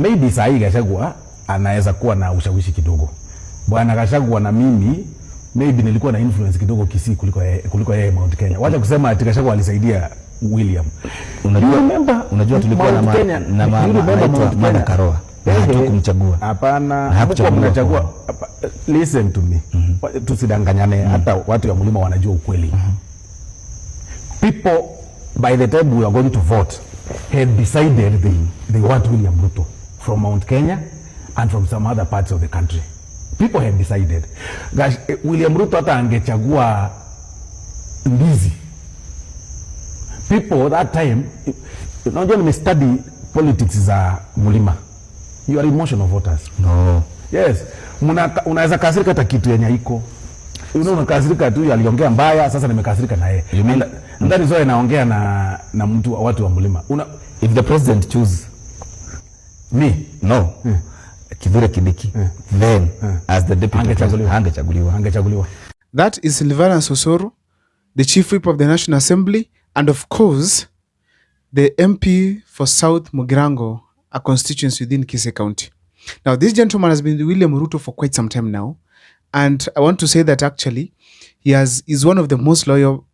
maybe sahi Gachagua anaweza kuwa na ushawishi kidogo. Bwana Gachagua na mimi maybe nilikuwa na influence kidogo Kisii kuliko yeye Mount Kenya. Wacha kusema ati Gachagua alisaidia William. Unajua tulikuwa na Mama Karoa. Hatukumchagua. Hapana, hakuchagua. Listen to me. Tusidanganyane, hata watu ya mlima wanajua ukweli. People by the time we are going to vote had decided they want William Ruto from Mount Kenya and from some other parts of the country. People had decided. Gosh, William Ruto hata angechagua Ndizi. People that time, unajua nimestudy politics za mlima. You are emotional voters. No. Yes. Unaweza kasirika hata kitu yenye iko. Unakasirika tu aliongea mbaya, sasa nimekasirika na yeye. Ndani zoe naongea na mtu watu wa mlima. If the president choose me, no. Kithure Kindiki, then as the deputy angechaguliwa. That is Silvanus Osoro, the chief whip of the National Assembly, and of course the MP for South Mugirango, a constituency within Kisii County. Now this gentleman has been with William Ruto for quite some time now, and I want to say that actually is one of the most loyal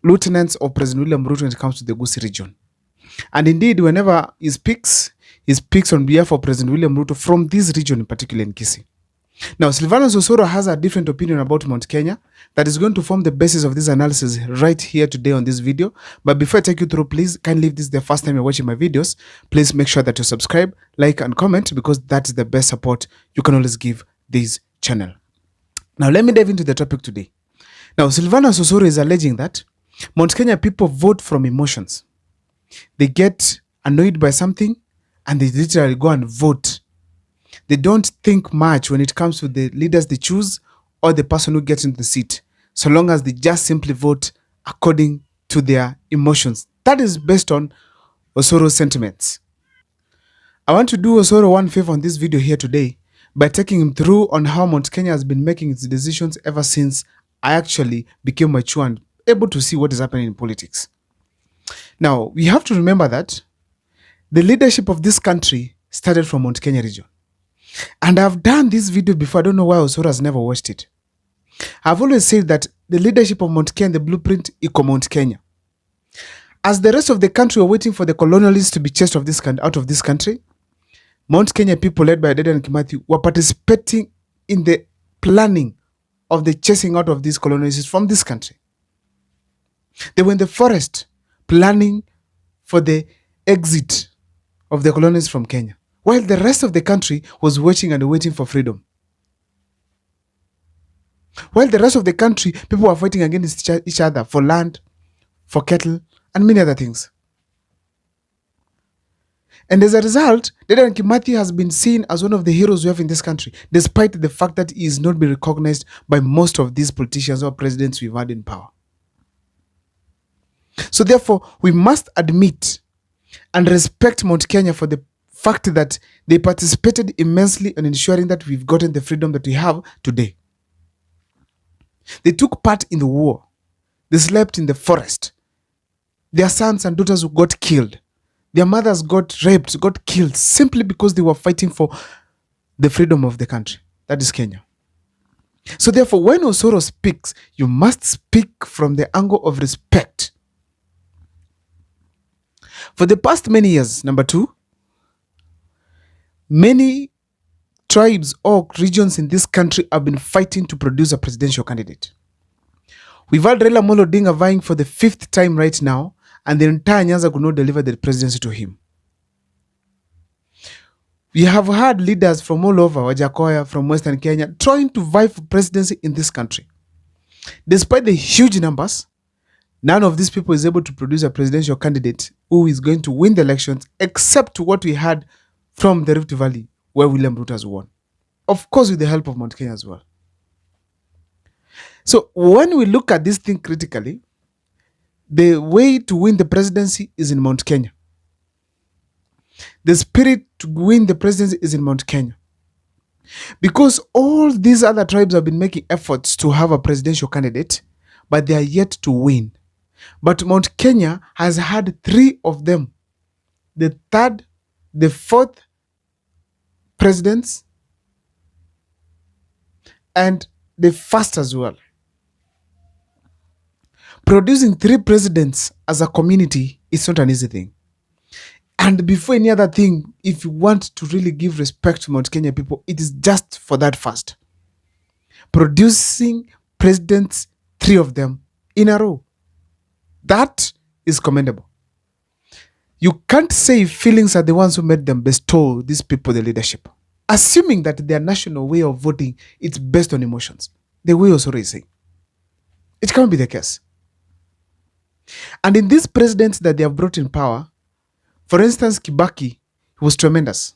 lieutenants of President William Ruto when it comes to the Gusii region. And indeed, whenever he speaks on behalf of President William Ruto from this region, in particular in Kisii. Now, Silvanus Osoro has a different opinion about Mount Kenya that is going to form the basis of this analysis right here today on this video. But before I take you through, please kindly, if this is the first time you're watching my videos, please make sure that you subscribe, like, and comment, because that's the best support you can always give this channel. Now, let me dive into the topic today. Now, Silvanus Osoro is alleging that Mount Kenya people vote from emotions. They get annoyed by something and they literally go and vote. They don't think much when it comes to the leaders they choose or the person who gets into the seat, so long as they just simply vote according to their emotions. That is based on Osoro's sentiments. I want to do Osoro one favor on this video here today by taking him through on how Mount Kenya has been making its decisions ever since I actually became mature and able to see what is happening in politics. Now, we have to remember that the leadership of this country started from Mount Kenya region. And I've done this video before. I don't know why Osoro has never watched it. I've always said that the leadership of Mount Kenya, the blueprint, equal Mount Kenya. As the rest of the country were waiting for the colonialists to be chased out of this country, Mount Kenya people led by Dedan Kimathi were participating in the planning of the chasing out of these colonialists from this country. They were in the forest planning for the exit of the colonists from Kenya, while the rest of the country was waiting and waiting for freedom. While the rest of the country, people were fighting against each other for land, for cattle, and many other things. And as a result, Dedan Kimathi has been seen as one of the heroes we have in this country, despite the fact that he is not being recognized by most of these politicians or presidents we've had in power. So therefore, we must admit and respect Mount Kenya for the fact that they participated immensely in ensuring that we've gotten the freedom that we have today. They took part in the war. They slept in the forest. Their sons and daughters got killed. Their mothers got raped, got killed, simply because they were fighting for the freedom of the country. That is Kenya. So therefore, when Osoro speaks, you must speak from the angle of respect. For the past many years, number two, many tribes or regions in this country have been fighting to produce a presidential candidate. We've had Raila Amolo Odinga vying for the 5th time right now, and the entire Nyanza could not deliver the presidency to him. We have had leaders from all over, Wajakoya, from Western Kenya, trying to vie for presidency in this country. Despite the huge numbers, none of these people is able to produce a presidential candidate who is going to win the elections, except what we had from the Rift Valley, where William Ruto has won. Of course, with the help of Mount Kenya as well. So when we look at this thing critically, the way to win the presidency is in Mount Kenya. The spirit to win the presidency is in Mount Kenya. Because all these other tribes have been making efforts to have a presidential candidate, but they are yet to win. But Mount Kenya has had 3 of them. The 3rd, the 4th, presidents and the first as well. Producing 3 presidents as a community is not an easy thing. And before any other thing, if you want to really give respect to Mount Kenya people, it is just for that first. Producing presidents, 3 of them in a row. That is commendable. You can't say feelings are the ones who made them bestow these people the leadership, assuming that their national way of voting is based on emotions. The way Osoro is saying. It can't be the case. And in these presidents that they have brought in power, for instance, Kibaki was tremendous.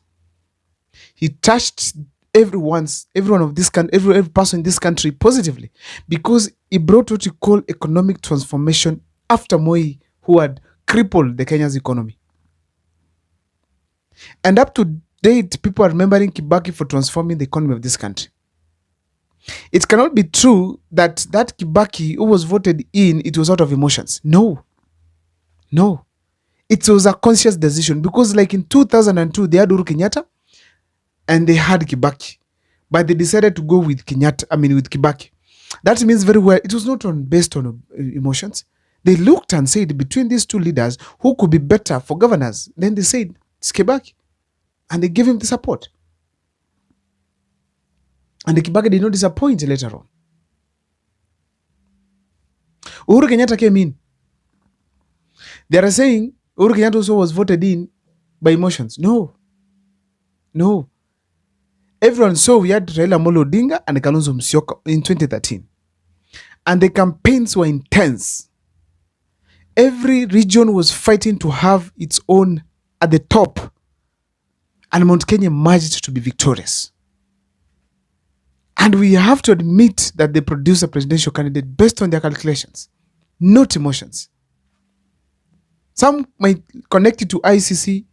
He touched every person in this country positively because he brought what you call economic transformation after Moi, who had crippled the Kenya's economy. And up to date, people are remembering Kibaki for transforming the economy of this country. It cannot be true that Kibaki who was voted in, it was out of emotions. No. It was a conscious decision because like in 2002, they had Uhuru Kenyatta and they had Kibaki. But they decided to go with Kibaki. That means very well, it was not based on emotions. They looked and said, between these 2 leaders, who could be better for governors? Then they said, it's Kibaki. And they gave him the support. And the Kibaki did not disappoint later on. Uhuru Kenyatta came in. They are saying Uhuru Kenyatta also was voted in by emotions. No. Everyone saw we had Raila Amolo Odinga and Kalonzo Musyoka in 2013. And the campaigns were intense. Every region was fighting to have its own at the top. And Mount Kenya managed to be victorious. And we have to admit that they produced a presidential candidate based on their calculations, not emotions. Some might connect it to ICC.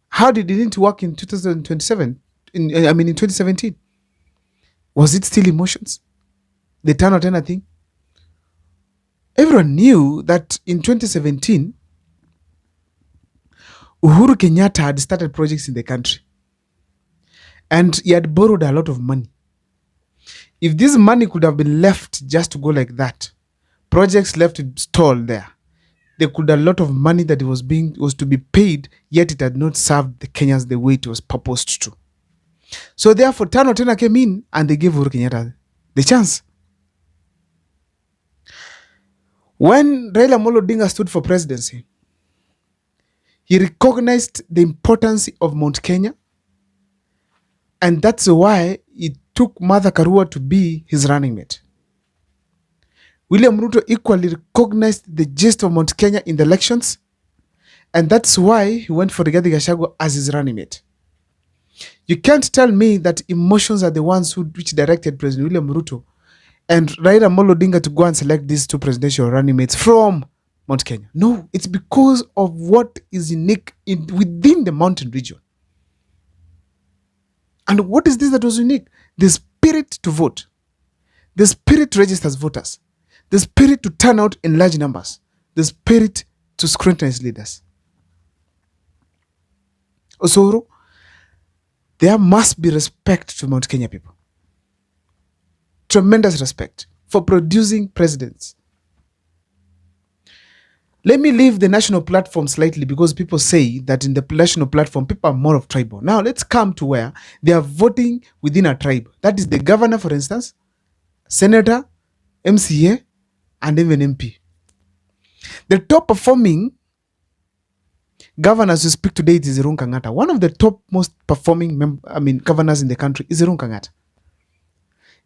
How did it work in 2027? In 2017? Was it still emotions? The turn or turner thing? Everyone knew that in 2017, Uhuru Kenyatta had started projects in the country. And he had borrowed a lot of money. If this money could have been left just to go like that, projects left to stall there, there could have a lot of money that was to be paid, yet it had not served the Kenyans the way it was purposed to. So therefore, Tano Tena came in and they gave Uhuru Kenyatta the chance. When Raila Amolo Odinga stood for presidency, he recognized the importance of Mount Kenya, and that's why he took Martha Karua to be his running mate. William Ruto equally recognized the gist of Mount Kenya in the elections, and that's why he went for Rigathi Gachagua as his running mate. You can't tell me that emotions are the ones which directed President William Ruto and Raila Amolo Odinga to go and select these 2 presidential running mates from Mount Kenya. No, it's because of what is unique within the mountain region. And what is this that was unique? The spirit to vote. The spirit to register as voters. The spirit to turn out in large numbers. The spirit to scrutinize leaders. Osoro, there must be respect to Mount Kenya people. Tremendous respect for producing presidents. Let me leave the national platform slightly because people say that in the national platform, people are more of tribal. Now let's come to where they are voting within a tribe. That is the governor, for instance, senator, MCA, and even MP. The top performing governors who speak today is Irun Kangata. One of the top most performing governors in the country is Irun Kangata.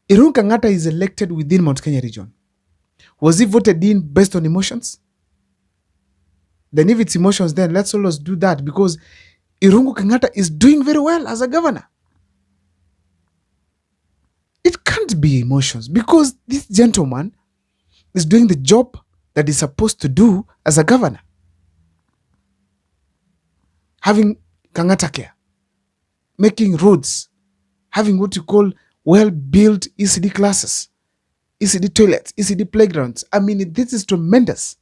Irun Kangata is elected within Mount Kenya region. Was he voted in based on emotions? Then if it's emotions, then let's always do that because Irungu Kangata is doing very well as a governor. It can't be emotions because this gentleman is doing the job that he's supposed to do as a governor. Having Kangata care, making roads, having what you call well-built ECD classes, ECD toilets, ECD playgrounds. This is tremendous.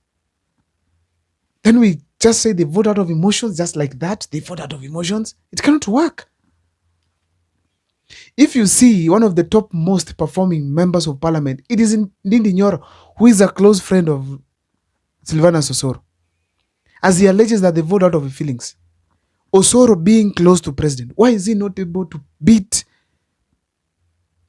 Then we just say they vote out of emotions just like that. They vote out of emotions. It cannot work. If you see one of the top most performing members of parliament, it is Ndindi Nyoro, who is a close friend of Sylvanus Osoro, as he alleges that they vote out of his feelings. Osoro being close to president, why is he not able to beat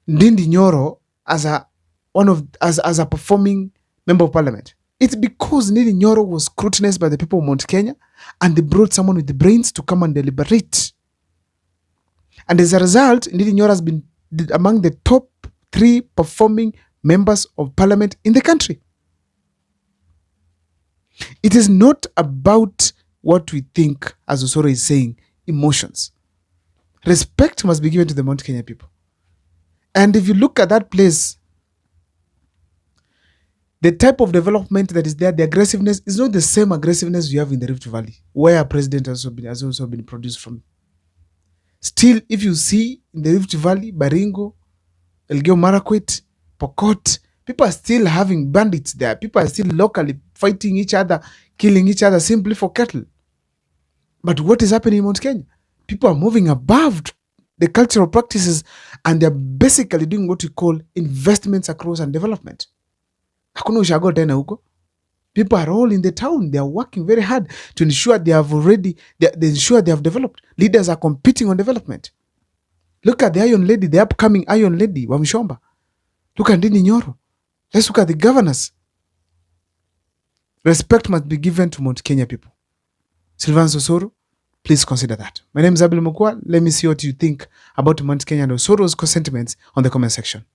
Ndindi Nyoro as a performing member of parliament? It's because Ndindi Nyoro was scrutinized by the people of Mount Kenya, and they brought someone with the brains to come and deliberate. And as a result, Ndindi Nyoro has been among the top 3 performing members of parliament in the country. It is not about what we think, as Osoro is saying, emotions. Respect must be given to the Mount Kenya people. And if you look at that place, the type of development that is there, the aggressiveness is not the same aggressiveness you have in the Rift Valley, where a president has also been produced from. Still, if you see in the Rift Valley, Baringo, Elgeyo Marakwet, Pokot, people are still having bandits there. People are still locally fighting each other, killing each other simply for cattle. But what is happening in Mount Kenya? People are moving above the cultural practices, and they're basically doing what we call investments across and development. Hakuna ushago tena huko. People are all in the town. They are working very hard to ensure they have developed. Leaders are competing on development. Look at the Iron Lady, the upcoming Iron Lady, Wamshomba. Look at Ndindi Nyoro. Let's look at the governors. Respect must be given to Mount Kenya people. Sylvanus Osoro, please consider that. My name is Abel Mukwa. Let me see what you think about Mount Kenya and Osoro's sentiments on the comment section.